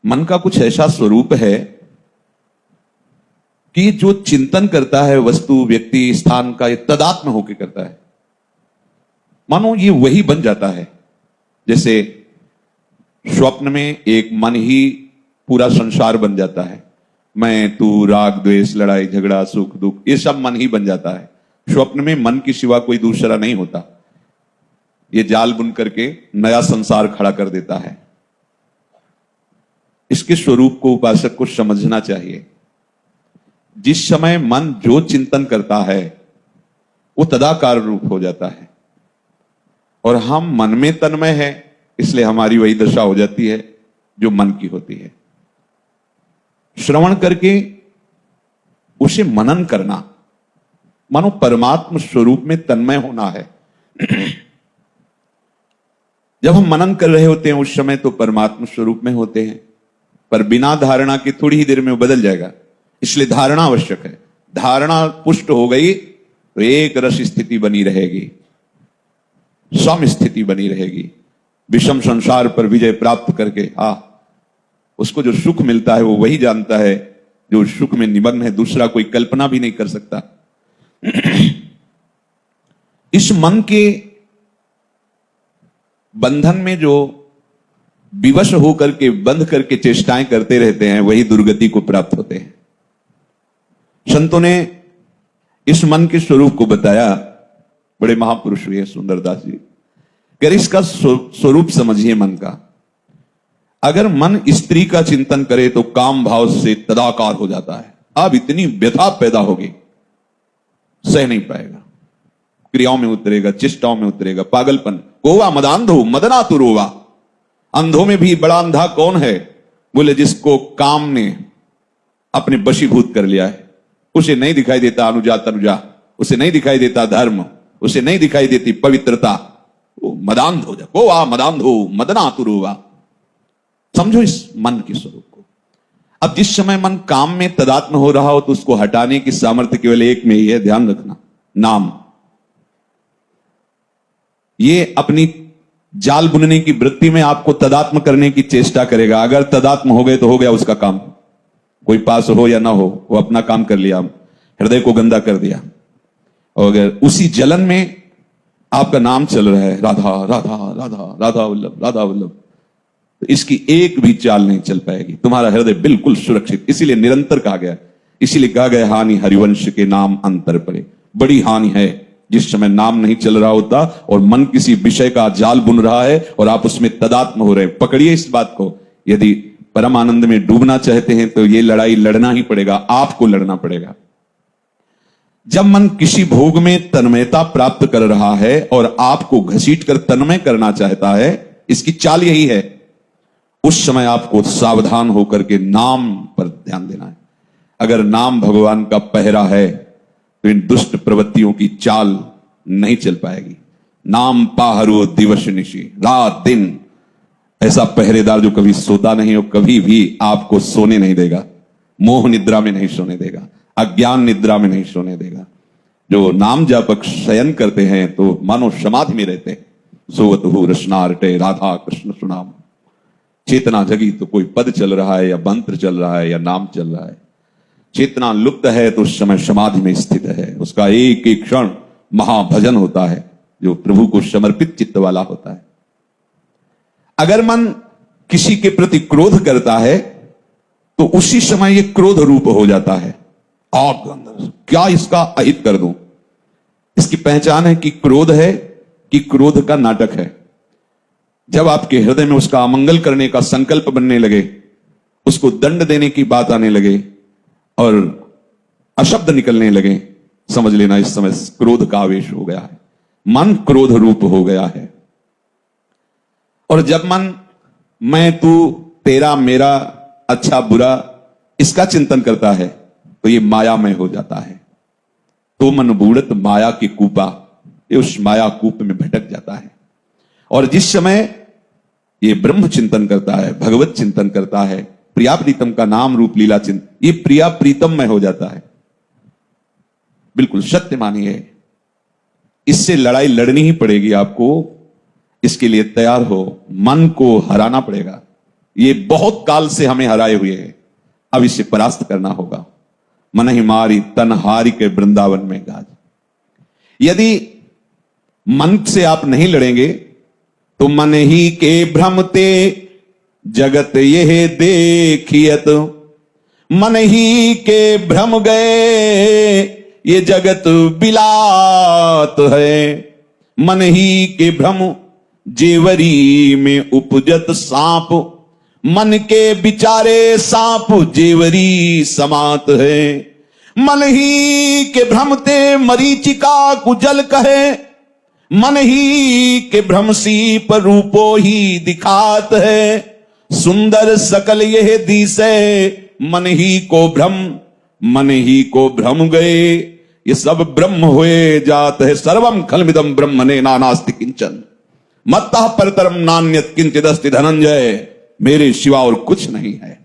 मन का कुछ ऐसा स्वरूप है कि जो चिंतन करता है वस्तु व्यक्ति स्थान का, ये तदात्म होकर करता है। मानो ये वही बन जाता है। जैसे स्वप्न में एक मन ही पूरा संसार बन जाता है। मैं, तू, राग द्वेष, लड़ाई झगड़ा, सुख दुख, ये सब मन ही बन जाता है। स्वप्न में मन के सिवा कोई दूसरा नहीं होता। ये जाल बुन करके नया संसार खड़ा कर देता है। इसके स्वरूप को उपासक को समझना चाहिए। जिस समय मन जो चिंतन करता है वो तदाकार रूप हो जाता है, और हम मन में तन्मय है, इसलिए हमारी वही दशा हो जाती है जो मन की होती है। श्रवण करके उसे मनन करना, मानो परमात्म स्वरूप में तन्मय होना है। जब हम मनन कर रहे होते हैं उस समय तो परमात्म स्वरूप में होते हैं, पर बिना धारणा के थोड़ी ही देर में वो बदल जाएगा। इसलिए धारणा आवश्यक है। धारणा पुष्ट हो गई तो एक रस स्थिति बनी रहेगी, सम स्थिति बनी रहेगी। विषम संसार पर विजय प्राप्त करके उसको जो सुख मिलता है वो वही जानता है जो सुख में निमग्न है। दूसरा कोई कल्पना भी नहीं कर सकता। इस मन के बंधन में जो विवश होकर के बंध करके चेष्टाएं करते रहते हैं वही दुर्गति को प्राप्त होते हैं। संतों ने इस मन के स्वरूप को बताया। बड़े महापुरुष हुए सुंदरदास जी। अगर इसका स्वरूप समझिए मन का, अगर मन स्त्री का चिंतन करे तो काम भाव से तदाकार हो जाता है। अब इतनी व्यथा पैदा होगी, सह नहीं पाएगा, क्रियाओं में उतरेगा, चेष्टाओं में उतरेगा, पागलपन। गोवा मदांधो मदना तुरोवा। अंधों में भी बड़ा अंधा कौन है? बोले जिसको काम ने अपने वशीभूत कर लिया है। उसे नहीं दिखाई देता अनुजा तनुजा, उसे नहीं दिखाई देता धर्म, उसे नहीं दिखाई देती पवित्रता। वो मदांध हो जा। गोवा मदांधो मदना तुरोवा। समझो इस मन के स्वरूप को। अब जिस समय मन काम में तदात्म हो रहा हो तो उसको हटाने की सामर्थ्य केवल एक में ही है, ध्यान रखना, नाम। ये अपनी जाल बुनने की वृत्ति में आपको तदात्म करने की चेष्टा करेगा। अगर तदात्म हो गए तो हो गया उसका काम। कोई पास हो या ना हो, वो अपना काम कर लिया, हृदय को गंदा कर दिया। और अगर उसी जलन में आपका नाम चल रहा है, राधा राधा राधा राधा वल्लभ राधा वल्लभ, तो इसकी एक भी चाल नहीं चल पाएगी। तुम्हारा हृदय बिल्कुल सुरक्षित। इसीलिए निरंतर कहा गया, इसीलिए कहा गया हानि हरिवंश के नाम अंतर पड़े। बड़ी हानि है जिस समय नाम नहीं चल रहा होता और मन किसी विषय का जाल बुन रहा है और आप उसमें तदात्म हो रहे हैं। पकड़िए इस बात को। यदि परम आनंद में डूबना चाहते हैं तो ये लड़ाई लड़ना ही पड़ेगा, आपको लड़ना पड़ेगा। जब मन किसी भोग में तन्मयता प्राप्त कर रहा है और आपको घसीट कर तन्मय करना चाहता है, इसकी चाल यही है। उस समय आपको सावधान होकर के नाम पर ध्यान देना है। अगर नाम भगवान का पहरा है तो इन दुष्ट प्रवृत्तियों की चाल नहीं चल पाएगी। नाम पाहरो दिवस निशी, रात दिन ऐसा पहरेदार जो कभी सोता नहीं हो, कभी भी आपको सोने नहीं देगा। मोह निद्रा में नहीं सोने देगा, अज्ञान निद्रा में नहीं सोने देगा। जो नाम जापक शयन करते हैं तो मानो समाधि में रहते हैं। सोवत हु रसनारटे राधा कृष्ण सुनाम। चेतना जगी तो कोई पद चल रहा है या मंत्र चल रहा है या नाम चल रहा है। चेतना लुप्त है तो उस समय समाधि में स्थित है। उसका एक एक क्षण महाभजन होता है जो प्रभु को समर्पित चित्त वाला होता है। अगर मन किसी के प्रति क्रोध करता है तो उसी समय ये क्रोध रूप हो जाता है। आग अंदर क्या इसका अहित कर दूं। इसकी पहचान है कि क्रोध है कि क्रोध का नाटक है। जब आपके हृदय में उसका अमंगल करने का संकल्प बनने लगे, उसको दंड देने की बात आने लगे और अशब्द निकलने लगे, समझ लेना इस समय क्रोध का आवेश हो गया है। मन क्रोध रूप हो गया है। और जब मन मैं, तू, तेरा, मेरा, अच्छा बुरा इसका चिंतन करता है तो ये मायामय हो जाता है। तो मन बूढ़त माया की कूपा, ये उस माया कूप में भटक जाता है। और जिस समय ये ब्रह्म चिंतन करता है, भगवत चिंतन करता है, प्रिया प्रीतम का नाम रूप लीला चिंतन, ये प्रिया प्रीतम में हो जाता है। बिल्कुल सत्य मानिए। इससे लड़ाई लड़नी ही पड़ेगी आपको। इसके लिए तैयार हो, मन को हराना पड़ेगा। ये बहुत काल से हमें हराए हुए है, अब इसे परास्त करना होगा। मन ही मारी तन हारी के वृंदावन में गाज। यदि मन से आप नहीं लड़ेंगे तो मन ही के भ्रमते जगत यह देखियत, मन ही के भ्रम गए ये जगत बिलात है। मन ही के भ्रम जेवरी में उपजत सांप, मन के विचारे सांप जेवरी समात है। मन ही के भ्रमते मरीचिका कुजल कहे, मन ही के भ्रम सी पर रूपो ही दिखात है। सुंदर सकल यह दिसे मन ही को भ्रम, मन ही को भ्रम गए ये सब ब्रह्म हुए जात है। सर्वम खलमिदम ब्रह्मणे नानास्ति किंचन मत्तः परतरम नान्यत किंचिदस्ति धनंजय। मेरे सिवा और कुछ नहीं है।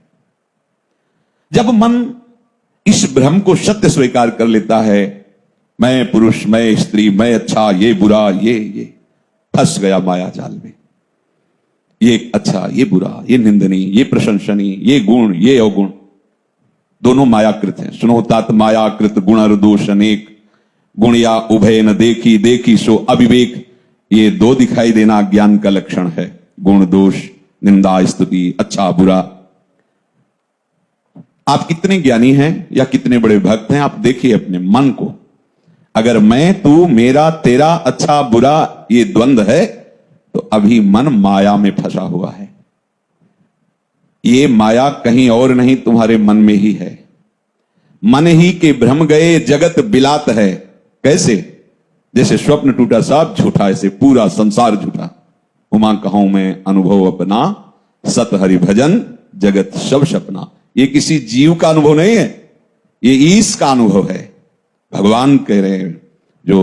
जब मन इस भ्रम को सत्य स्वीकार कर लेता है, मैं पुरुष, मैं स्त्री, मैं अच्छा, ये बुरा, ये फंस गया माया जाल में। ये अच्छा, ये बुरा, ये निंदनीय, ये प्रशंसनीय, ये गुण, ये अवगुण, दोनों मायाकृत हैं। सुनो तात मायाकृत गुण दोष अनेक, गुण या उभय न देखी, देखी सो अविवेक। ये दो दिखाई देना ज्ञान का लक्षण है, गुण दोष, निंदा स्तुति, अच्छा बुरा। आप कितने ज्ञानी हैं या कितने बड़े भक्त हैं, आप देखिए अपने मन को। अगर मैं तू, मेरा तेरा, अच्छा बुरा ये द्वंद्व है तो अभी मन माया में फंसा हुआ है। ये माया कहीं और नहीं, तुम्हारे मन में ही है। मन ही के भ्रम गए जगत बिलात है। कैसे? जैसे स्वप्न टूटा साफ झूठा, ऐसे पूरा संसार झूठा। उमा कहूं मैं अनुभव अपना, सत हरि भजन जगत सब सपना। ये किसी जीव का अनुभव नहीं है, ये ईश का अनुभव है। भगवान कह रहे हैं, जो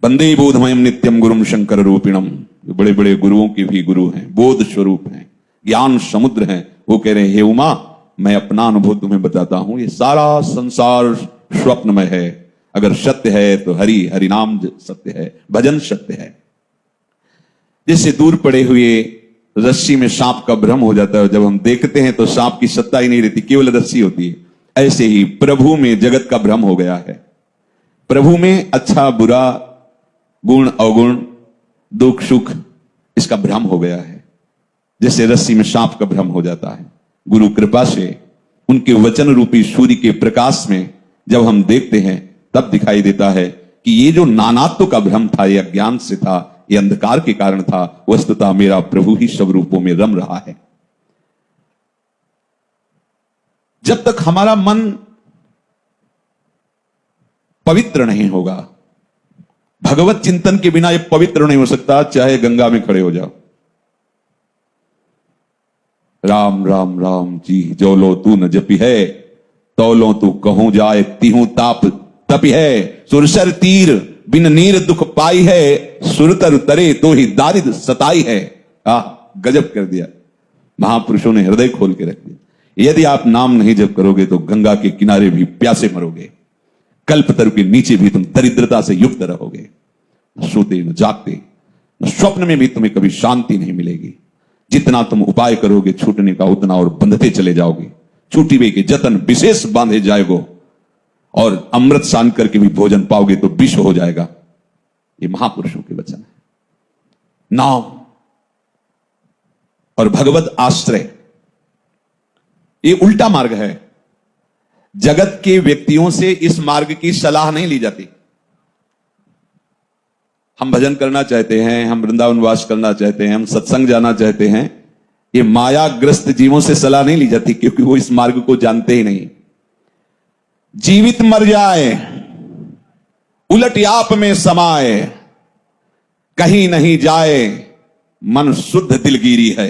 वंदे बोधमयम नित्यम गुरुम शंकर रूपिणम, जो बड़े बड़े गुरुओं के भी गुरु हैं, बोध स्वरूप हैं, ज्ञान समुद्र हैं, वो कह रहे हैं हे उमा मैं अपना अनुभव तुम्हें बताता हूं। ये सारा संसार स्वप्नमय है। अगर सत्य है तो हरि, हरि नाम सत्य है, भजन सत्य है। जैसे दूर पड़े हुए रस्सी में सांप का भ्रम हो जाता है, जब हम देखते हैं तो सांप की सत्ता ही नहीं रहती, केवल रस्सी होती है। ऐसे ही प्रभु में जगत का भ्रम हो गया है। प्रभु में अच्छा बुरा, गुण अवगुण, दुख सुख, इसका भ्रम हो गया है। जैसे रस्सी में सांप का भ्रम हो जाता है। गुरु कृपा से उनके वचन रूपी सूर्य के प्रकाश में जब हम देखते हैं तब दिखाई देता है कि ये जो नानात्व का भ्रम था, ये अज्ञान से था, ये अंधकार के कारण था। वस्तुतः मेरा प्रभु ही सब रूपों में रम रहा है। जब तक हमारा मन पवित्र नहीं होगा, भगवत चिंतन के बिना ये पवित्र नहीं हो सकता, चाहे गंगा में खड़े हो जाओ। राम राम राम जी जो लो तू न जपी है, तो लो तू कहूं जाए तिहू ताप तपी है। सुरसर तीर बिन नीर दुख पाई है, सुरतर तरे तो ही दारिद सताई है। गजब कर दिया, महापुरुषों ने हृदय खोल के रख दिया। यदि आप नाम नहीं जप करोगे तो गंगा के किनारे भी प्यासे मरोगे, कल्पतरु के नीचे भी तुम दरिद्रता से युक्त रहोगे। न सोते न जागते, न स्वप्न में भी तुम्हें कभी शांति नहीं मिलेगी। जितना तुम उपाय करोगे छूटने का, उतना और बंधते चले जाओगे। छूटिवे के जतन विशेष बांधे जाएगो, और अमृत सान करके भी भोजन पाओगे तो विष हो जाएगा। ये महापुरुषों के वचन है। नाम और भगवत आश्रय ये उल्टा मार्ग है। जगत के व्यक्तियों से इस मार्ग की सलाह नहीं ली जाती। हम भजन करना चाहते हैं, हम वृंदावन वास करना चाहते हैं, हम सत्संग जाना चाहते हैं, ये मायाग्रस्त जीवों से सलाह नहीं ली जाती, क्योंकि वो इस मार्ग को जानते ही नहीं। जीवित मर जाए, उलट आप में समाए, कहीं नहीं जाए, मन शुद्ध दिलगिरी है।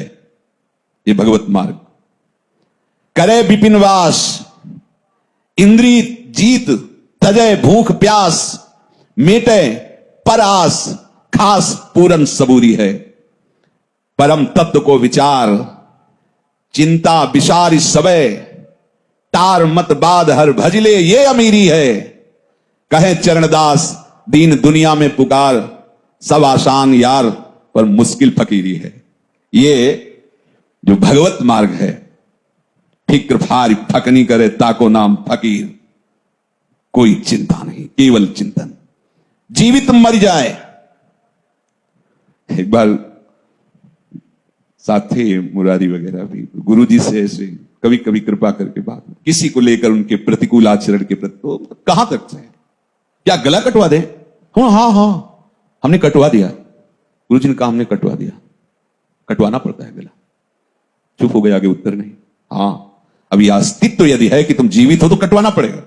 ये भगवत मार्ग। करे विपिन वास, इंद्री जीत, तजय भूख प्यास, मेटे परास, खास पूरन सबूरी है। परम तत्व को विचार, चिंता विचार सबे, तार मत बाद हर भजले ये अमीरी है। कहे चरणदास दीन दुनिया में पुकार, सब आसान यार पर मुश्किल फकीरी है। ये जो भगवत मार्ग है, फिक्र फार फकनी करे ताको नाम फकीर, कोई चिंता नहीं, केवल चिंतन। जीवित मर जाए। एक बार साथ थे मुरारी वगैरह भी, गुरुजी से ऐसे कभी कभी कृपा करके बात, किसी को लेकर उनके प्रतिकूल आचरण के प्रति, तो कहां तक से क्या गला कटवा दे? हाँ हमने कटवा दिया। गुरुजी ने कहा हमने कटवा दिया। कटवाना पड़ता है गला। चुप हो गए, आगे उत्तर नहीं। हाँ, अब यह अस्तित्व यदि है कि तुम जीवित हो तो कटवाना पड़ेगा।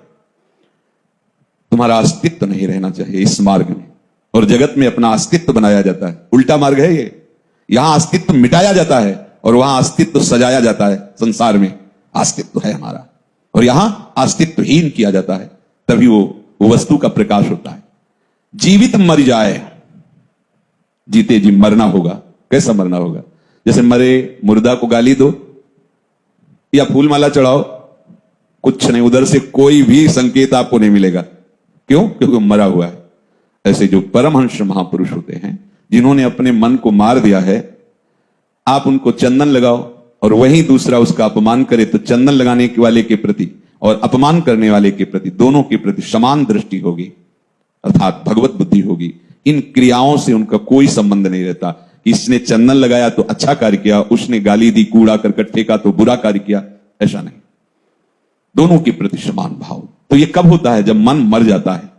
तुम्हारा अस्तित्व नहीं रहना चाहिए इस मार्ग में, और जगत में अपना अस्तित्व बनाया जाता है। उल्टा मार्ग है ये। यहां अस्तित्व मिटाया जाता है और वहां अस्तित्व सजाया जाता है। संसार में अस्तित्व है हमारा, और यहां अस्तित्वहीन किया जाता है, तभी वो वस्तु का प्रकाश होता है। जीवित मर जाए, जीते जी मरना होगा। कैसा मरना होगा? जैसे मरे मुर्दा को गाली दो या फूल माला चढ़ाओ, कुछ नहीं, उधर से कोई भी संकेत आपको नहीं मिलेगा। क्यों? क्योंकि मरा हुआ है। ऐसे जो परमहंस महापुरुष होते हैं, जिन्होंने अपने मन को मार दिया है, आप उनको चंदन लगाओ और वहीं दूसरा उसका अपमान करे, तो चंदन लगाने वाले के प्रति और अपमान करने वाले के प्रति, दोनों के प्रति समान दृष्टि होगी, अर्थात भगवत बुद्धि होगी। इन क्रियाओं से उनका कोई संबंध नहीं रहता। इसने चंदन लगाया तो अच्छा कार्य किया, उसने गाली दी, कूड़ा करकट फेंका तो बुरा कार्य किया, ऐसा नहीं। दोनों के प्रति समान भाव। तो यह कब होता है? जब मन मर जाता है।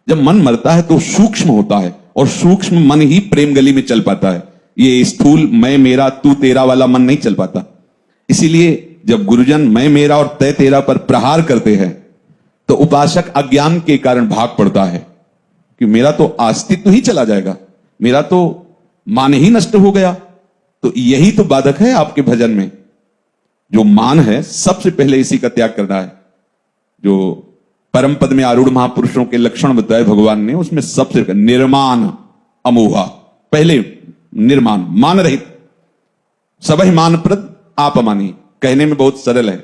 जब मन मरता है तो सूक्ष्म होता है, और सूक्ष्म मन ही प्रेम गली में चल पाता है। ये स्थूल मैं मेरा तू तेरा वाला मन नहीं चल पाता। इसीलिए जब गुरुजन मैं मेरा और तय तेरा पर प्रहार करते हैं, तो उपासक अज्ञान के कारण भाग पड़ता है कि मेरा तो अस्तित्व ही चला जाएगा, मेरा तो मान ही नष्ट हो गया। तो यही तो बाधक है आपके भजन में। जो मान है, सबसे पहले इसी का त्याग करना है। जो परम पद में आरूढ़ महापुरुषों के लक्षण बताए भगवान ने, उसमें सबसे निर्माण अमोहा, पहले निर्माण, मान रहित। सबहि मान प्रद आप मानी, कहने में बहुत सरल है,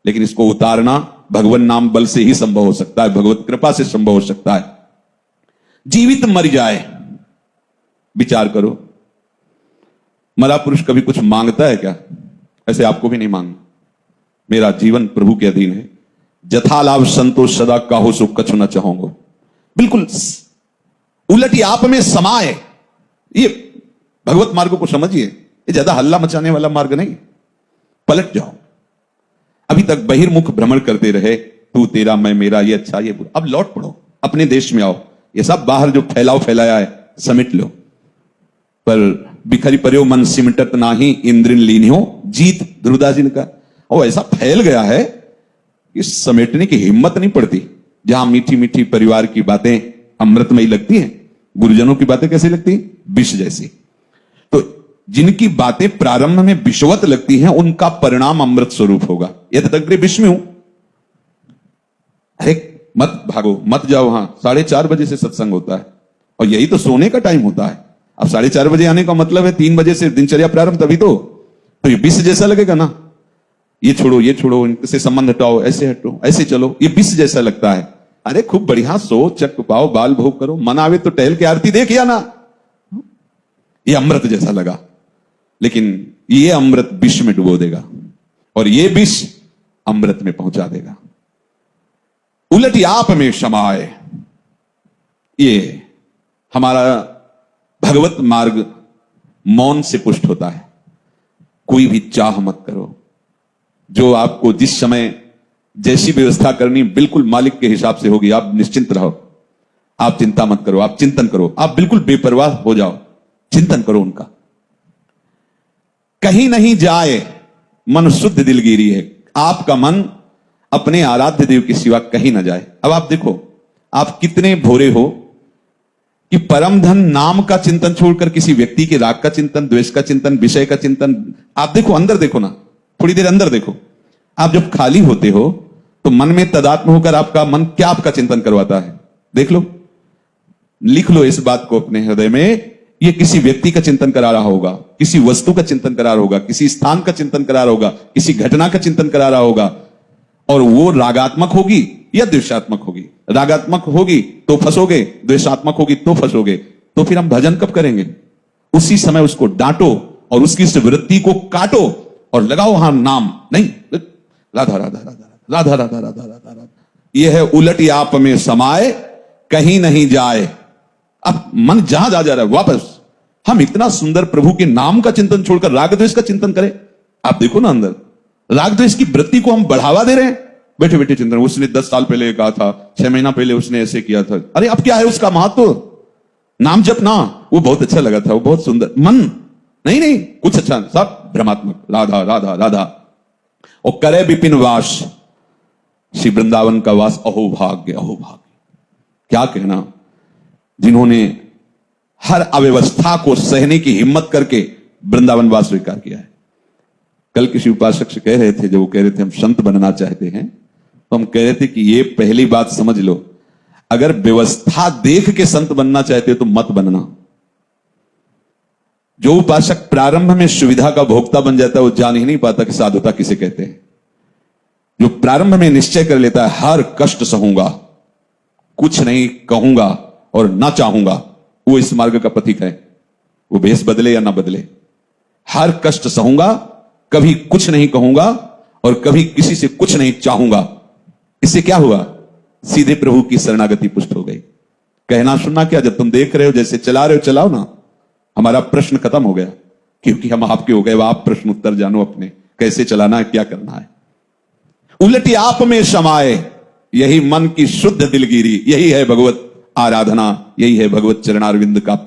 लेकिन इसको उतारना भगवान नाम बल से ही संभव हो सकता है, भगवत कृपा से संभव हो सकता है। जीवित मर जाए। विचार करो, मरा पुरुष कभी कुछ मांगता है क्या? ऐसे आपको भी नहीं मांगना। मेरा जीवन प्रभु के अधीन है, जथा लाभ संतोष सदा काहो सुख कछु न चाहूंगा। बिल्कुल उलटी आप में समाये। ये भगवत मार्ग को समझिए, ये ज्यादा हल्ला मचाने वाला मार्ग नहीं। पलट जाओ। अभी तक बहिर्मुख भ्रमण करते रहे, तू तेरा मैं मेरा, ये अच्छा ये बुरा। अब लौट पड़ो, अपने देश में आओ। ये सब बाहर जो फैलाया है समेट लो। पर बिखरी पर्यो मन सिमटत नाही, इंद्रिन लीनियो जीत, ध्रुवदास जी ने कहा। और ऐसा फैल गया है कि समेटने की हिम्मत नहीं पड़ती। जहां मीठी मीठी परिवार की बातें अमृतमयी लगती हैं, गुरुजनों की बातें कैसी लगती हैं? विष जैसी। तो जिनकी बातें प्रारंभ में विषवत लगती हैं, उनका परिणाम अमृत स्वरूप होगा। यद तग्रे विष में हूं, अरे मत भागो, मत जाओ। वहां 4:30 बजे से सत्संग होता है, और यही तो सोने का टाइम होता है। अब 4:30 बजे आने का मतलब है 3 बजे से दिनचर्या प्रारंभ, तभी तो ये विष जैसा लगेगा ना। ये छोड़ो, इनसे संबंध हटाओ, ऐसे हटो, ऐसे चलो, ये विष जैसा लगता है। अरे खूब बढ़िया सो, चक पाओ, बाल भोग करो, मन आवे तो टहल के आरती देख या ना। ये अमृत जैसा लगा, लेकिन ये अमृत विष में डुबो देगा, और ये विष अमृत में पहुंचा देगा। उलटी आप में समाये। ये हमारा भगवत मार्ग मौन से पुष्ट होता है। कोई भी चाह मत करो। जो आपको जिस समय जैसी व्यवस्था करनी, बिल्कुल मालिक के हिसाब से होगी। आप निश्चिंत रहो, आप चिंता मत करो, आप चिंतन करो, आप बिल्कुल बेपरवाह हो जाओ, चिंतन करो उनका। कहीं नहीं जाए मन शुद्ध दिलगिरी है। आपका मन अपने आराध्य देव के सिवा कहीं ना जाए। अब आप देखो, आप कितने भोरे हो कि परम धन नाम का चिंतन छोड़कर किसी व्यक्ति के राग का चिंतन, द्वेष का चिंतन, विषय का चिंतन। आप देखो, अंदर देखो ना, थोड़ी देर अंदर देखो। आप जब खाली होते हो तो मन में तदात्म होकर आपका मन क्या आपका चिंतन करवाता है? देख लो, लिख लो इस बात को अपने हृदय में। ये किसी व्यक्ति का चिंतन करा रहा होगा, किसी वस्तु का चिंतन करा रहा होगा, किसी स्थान का चिंतन करा रहा होगा, किसी घटना का चिंतन करा रहा होगा, और वो रागात्मक होगी या द्वेषात्मक होगी। रागात्मक होगी तो फंसोगे, द्वेषात्मक होगी तो फंसोगे। तो फिर हम भजन कब करेंगे? उसी समय उसको डांटो और उसकी इस वृत्ति को काटो और लगाओ वहां नाम। नहीं, राधा राधा राधा राधा राधा राधा राधा राधा, यह है उलट आप में समाए कहीं नहीं जाए। अब मन जहां जा रहा है वापस, हम इतना सुंदर प्रभु के नाम का चिंतन छोड़कर राग द्वेष का चिंतन करें। आप देखो ना, अंदर राग द्वेष की वृत्ति को हम बढ़ावा दे रहे हैं बैठे बैठे चिंतन। उसने 10 साल पहले कहा था, 6 महीना पहले उसने ऐसे किया था। अरे अब क्या है उसका महत्व? नाम जपना वो बहुत अच्छा लगा था, वो बहुत सुंदर। मन नहीं नहीं कुछ अच्छा, सब भ्रमात्मक। राधा राधा राधा। और करे विपिन वास, श्री वृंदावन का वास अहो भाग्य, अहो भाग्य। क्या कहना, जिन्होंने हर अव्यवस्था को सहने की हिम्मत करके वृंदावन वास स्वीकार किया है। कल किसी उपासक से कह रहे थे, जो वो कह रहे थे हम संत बनना चाहते हैं, तो हम कह रहे थे कि ये पहली बात समझ लो, अगर व्यवस्था देख के संत बनना चाहते हो तो मत बनना। जो उपासक प्रारंभ में सुविधा का भोक्ता बन जाता है वो जान ही नहीं पाता कि साधुता किसे कहते हैं। जो प्रारंभ में निश्चय कर लेता है हर कष्ट सहूंगा, कुछ नहीं कहूंगा और ना चाहूंगा, वो इस मार्ग का पथिक है। वो भेष बदले या ना बदले, हर कष्ट सहूंगा, कभी कुछ नहीं कहूंगा और कभी किसी से कुछ नहीं चाहूंगा। इससे क्या हुआ? सीधे प्रभु की शरणागति पुष्ट हो गई। कहना सुनना क्या, जब तुम देख रहे हो जैसे चला रहे हो चलाओ ना। हमारा प्रश्न खत्म हो गया, क्योंकि हम आपके हो गए। अब आप प्रश्न उत्तर जानो अपने, कैसे चलाना है, क्या करना है। उलटी आप में समाए, यही मन की शुद्ध दिलगिरी, यही है भगवत आराधना, यही है भगवत चरणारविंद का